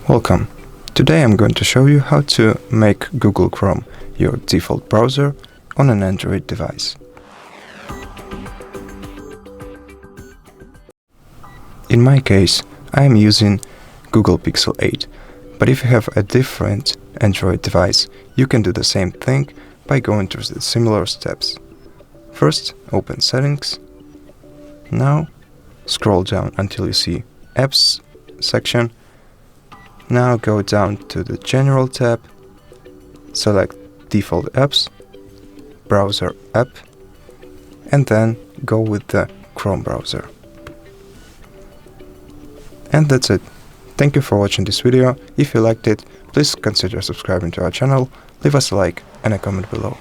Welcome. Today I'm going to show you how to make Google Chrome your default browser on an Android device. In my case, I am using Google Pixel 8, but if you have a different Android device, you can do the same thing by going through the similar steps. First, open Settings. Now, scroll down until you see Apps section. Now go down to the General tab, select Default Apps, Browser App, and then go with the Chrome browser. And that's it. Thank you for watching this video. If you liked it, please consider subscribing to our channel, leave us a like and a comment below.